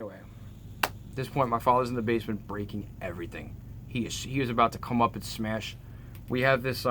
Anyway, at this point, my father's in the basement breaking everything. He was about to come up and smash. We have this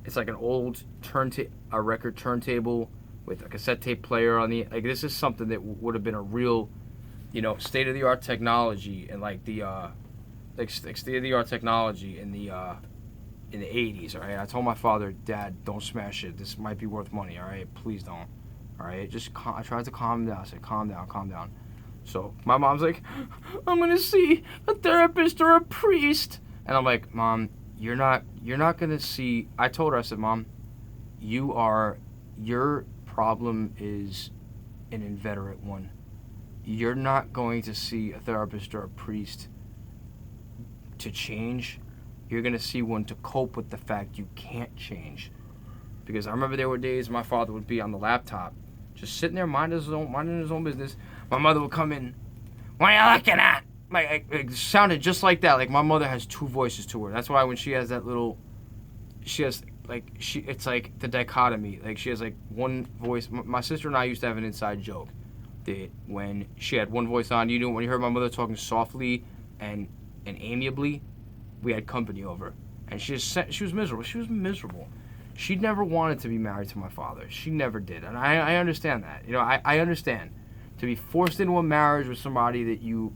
it's like an old a record turntable with a cassette tape player on the like. This is something that would have been a real, state of the art technology and like the state of the art technology in the 80s. All right, I told my father, Dad, don't smash it. This might be worth money. All right, please don't. All right, I tried to calm him down. I said, calm down, calm down. So my mom's like, I'm gonna see a therapist or a priest, and I'm like, Mom, you're not gonna see. I told her, I said, Mom, your problem is an inveterate one. You're not going to see a therapist or a priest to change. You're gonna see one to cope with the fact you can't change. Because I remember there were days my father would be on the laptop, just sitting there minding his own business. My mother would come in, what are you looking at? Like, it sounded just like that. Like my mother has two voices to her. That's why when she has that little, it's like the dichotomy. Like she has like one voice. My sister and I used to have an inside joke that when she had one voice on, when you heard my mother talking softly and amiably, we had company over, and she was miserable. She was miserable. She never wanted to be married to my father. She never did, and I understand that. I understand to be forced into a marriage with somebody that you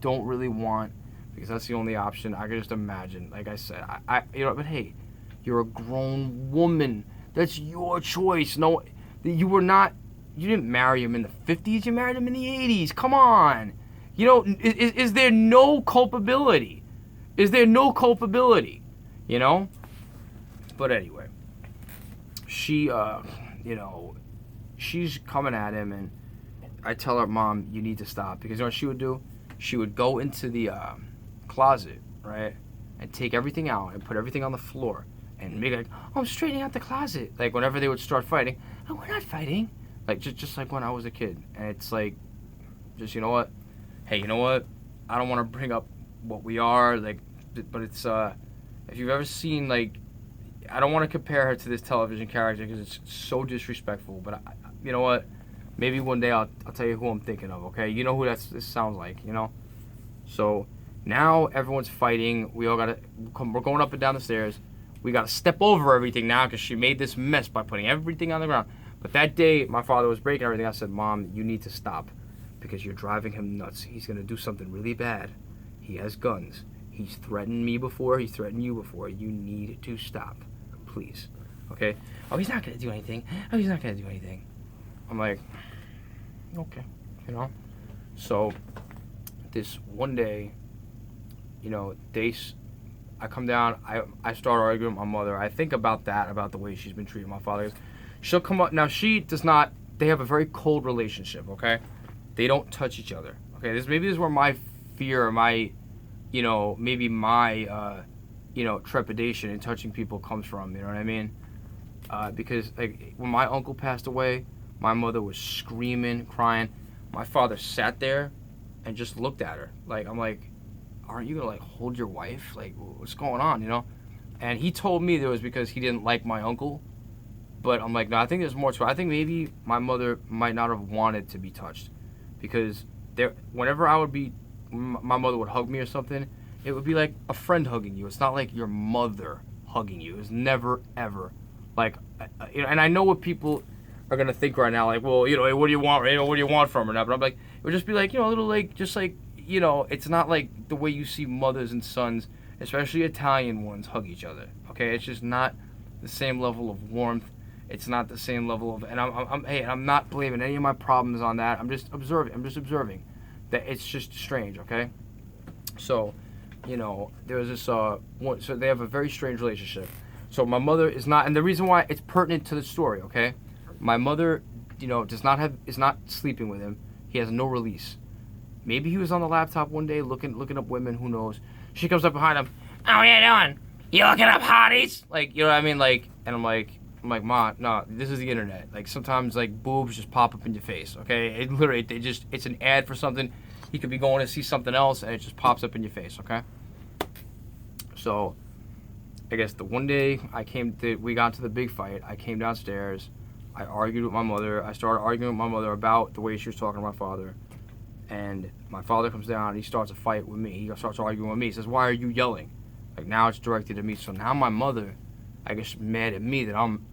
don't really want because that's the only option. I can just imagine. Like I said, but hey, you're a grown woman. That's your choice. No, you didn't marry him in the 50s. You married him in the 80s. Come on. Is there no culpability? Is there no culpability? But anyway, she, she's coming at him, and I tell her, Mom, you need to stop. Because you know what she would do? She would go into the closet, right, and take everything out and put everything on the floor and make like, oh, I'm straightening out the closet. Like whenever they would start fighting, oh, we're not fighting. Like just like when I was a kid. And it's like, just what? Hey, you know what? I don't want to bring up what we are, like, but it's if you've ever seen, like, I don't want to compare her to this television character because it's so disrespectful. But you know what? Maybe one day I'll tell you who I'm thinking of. Okay, you know who this sounds like. So now everyone's fighting. We all we're going up and down the stairs. We gotta step over everything now because she made this mess by putting everything on the ground. But that day, my father was breaking everything. I said, Mom, you need to stop because you're driving him nuts. He's gonna do something really bad. He has guns. He's threatened me before. He's threatened you before. You need to stop, please. Okay? Oh, he's not gonna do anything. Oh, he's not gonna do anything. I'm like, okay, So this one day, I come down. I start arguing with my mother. I think about the way she's been treating my father. She'll come up now. She does not. They have a very cold relationship. Okay, they don't touch each other. Okay, this is where my fear, my maybe my, trepidation in touching people comes from, you know what I mean? Because, like, when my uncle passed away, my mother was screaming, crying. My father sat there and just looked at her. Like, I'm like, aren't you gonna, like, hold your wife? Like, what's going on, And he told me that it was because he didn't like my uncle. But I'm like, no, I think there's more to it. I think maybe my mother might not have wanted to be touched. Because whenever my mother would hug me or something, it would be like a friend hugging you. It's not like your mother hugging you. It's never, ever. Like, and I know what people are going to think right now. Like, well, hey, what do you want? What do you want from her now? But I'm like, it would just be like, a little like, just like, it's not like the way you see mothers and sons, especially Italian ones, hug each other. Okay? It's just not the same level of warmth. It's not the same level of, and I'm not blaming any of my problems on that. I'm just observing that it's just strange, okay? So, there was this, so they have a very strange relationship. So my mother is not, and the reason why it's pertinent to the story, okay? My mother, is not sleeping with him. He has no release. Maybe he was on the laptop one day looking up women, who knows? She comes up behind him, oh, what are you doing? You looking up hotties? Like, you know what I mean? Like, and I'm like, Ma, no, this is the internet. Like, sometimes, like, boobs just pop up in your face, okay? It literally, it's an ad for something. He could be going to see something else, and it just pops up in your face, okay? So, I guess the one day we got to the big fight, I came downstairs, I argued with my mother, I started arguing with my mother about the way she was talking to my father, And my father comes down and he starts a fight with me. He starts arguing with me. He says, "Why are you yelling?" Like, now it's directed at me. So now my mother, I guess, mad at me that I'm,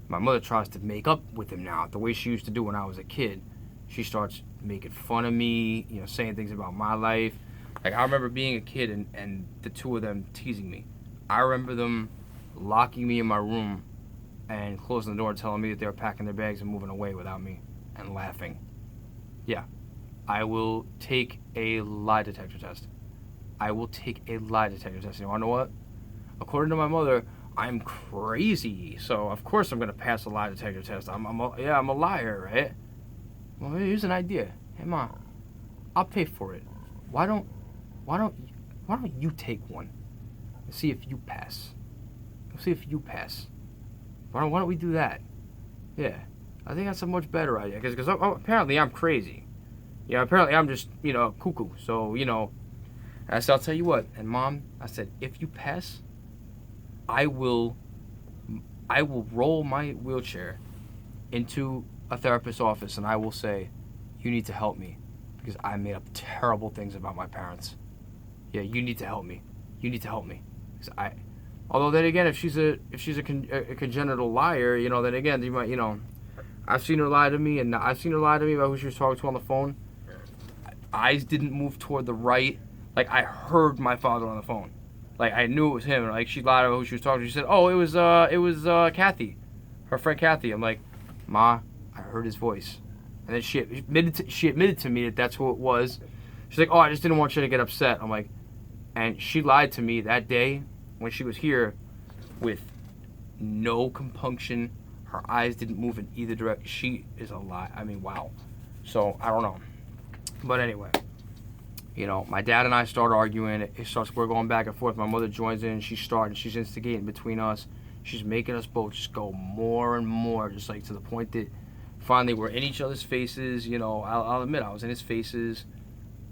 my mother tries to make up with him now. The way she used to do when I was a kid. She starts making fun of me, saying things about my life. Like, I remember being a kid and the two of them teasing me. I remember them locking me in my room and closing the door and telling me that they were packing their bags and moving away without me and laughing. Yeah. I will take a lie detector test. I will take a lie detector test. You want to know what? According to my mother, I'm crazy. So, of course I'm going to pass a lie detector test. I'm a liar, right? Well, here's an idea. Hey, Mom, I'll pay for it. Why don't you take one and see if you pass? We'll see if you pass. Why don't we do that? Yeah, I think that's a much better idea because apparently I'm crazy. Yeah, apparently I'm just cuckoo. So I said, I'll tell you what. And Mom, I said, if you pass, I will roll my wheelchair into a therapist's office and I will say, you need to help me because I made up terrible things about my parents. Yeah, you need to help me. You need to help me. Although then again, if she's a congenital liar, then again, you might, I've seen her lie to me, and I've seen her lie to me about who she was talking to on the phone. Eyes didn't move toward the right. Like, I heard my father on the phone. Like, I knew it was him. Like, she lied about who she was talking to. She said, "Oh, it was Kathy, her friend Kathy." I'm like, "Ma, I heard his voice." And then she admitted to me that that's who it was. She's like, "Oh, I just didn't want you to get upset." I'm like, and she lied to me that day when she was here with no compunction. Her eyes didn't move in either direction. She is a lie. I mean, wow. So, I don't know. But anyway, my dad and I start arguing. We're going back and forth. My mother joins in. She's instigating between us. She's making us both just go more and more, just like to the point that finally we're in each other's faces. I'll admit, I was in his faces.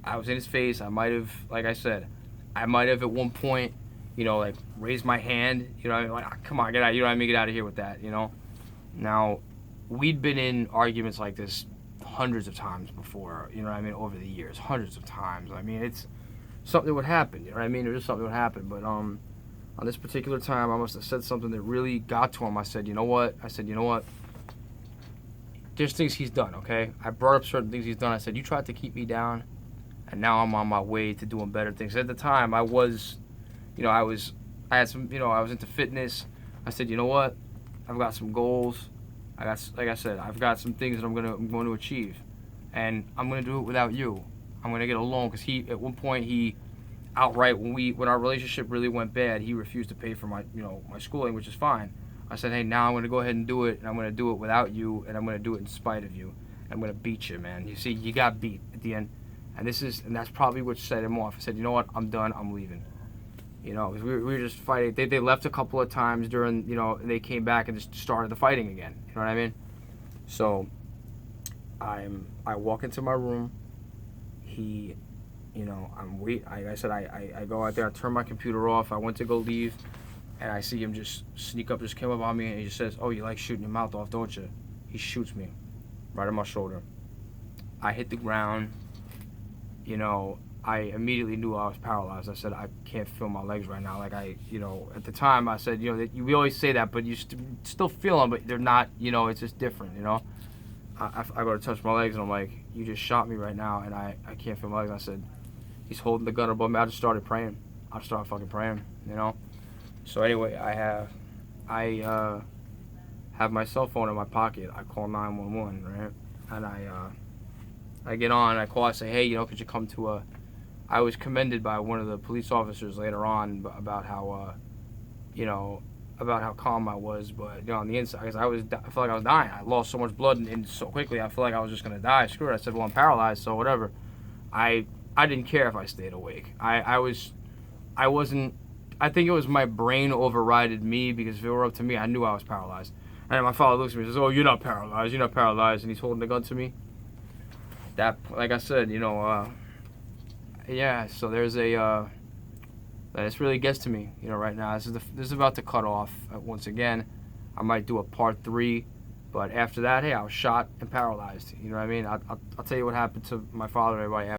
I was in his face. I might have, like I said, at one point, like raised my hand. Like, come on, get out. Get out of here with that. Now, we'd been in arguments like this hundreds of times before, over the years, hundreds of times. It's something that would happen, It was just something that would happen. But on this particular time, I must have said something that really got to him. I said, you know what? There's things he's done, okay? I brought up certain things he's done. I said, you tried to keep me down, and now I'm on my way to doing better things. At the time, I was into fitness. I said, you know what? I've got some goals. I've got some things that I'm going to achieve, and I'm going to do it without you. I'm going to get a loan because at one point he outright when our relationship really went bad, he refused to pay for my schooling, which is fine. I said, hey, now I'm going to go ahead and do it, and I'm going to do it without you, and I'm going to do it in spite of you. I'm going to beat you, man. You see, you got beat at the end, and that's probably what set him off. I said, you know what? I'm done. I'm leaving. Because we were just fighting. They left a couple of times during, and they came back and just started the fighting again. You know what I mean? So, I walk into my room. Like I said, I go out there, I turn my computer off. I went to go leave, and I see him just came up on me, and he just says, "Oh, you like shooting your mouth off, don't you?" He shoots me right on my shoulder. I hit the ground. I immediately knew I was paralyzed. I said, I can't feel my legs right now. Like at the time I said, we always say that, but you still feel them, but they're not, it's just different, I go to touch my legs and I'm like, you just shot me right now and I can't feel my legs. I said, he's holding the gun above me. I just started praying. I just started fucking praying, So anyway, I have my cell phone in my pocket. I call 911, right? And I get on, I call, I say, hey, could you come to I was commended by one of the police officers later on about how, about how calm I was, but on the inside, because I felt like I was dying. I lost so much blood and so quickly. I felt like I was just gonna die. Screw it. I said, well, I'm paralyzed, so whatever. I didn't care if I stayed awake. I wasn't. I think it was my brain overrided me because if it were up to me, I knew I was paralyzed. And my father looks at me and says, oh, you're not paralyzed. You're not paralyzed, and he's holding the gun to me. That, like I said, yeah, so there's this really gets to me, right now. This is about to cut off once again. I might do a part 3 But after that, hey, I was shot and paralyzed. You know what I mean? I'll tell you what happened to my father and everybody after.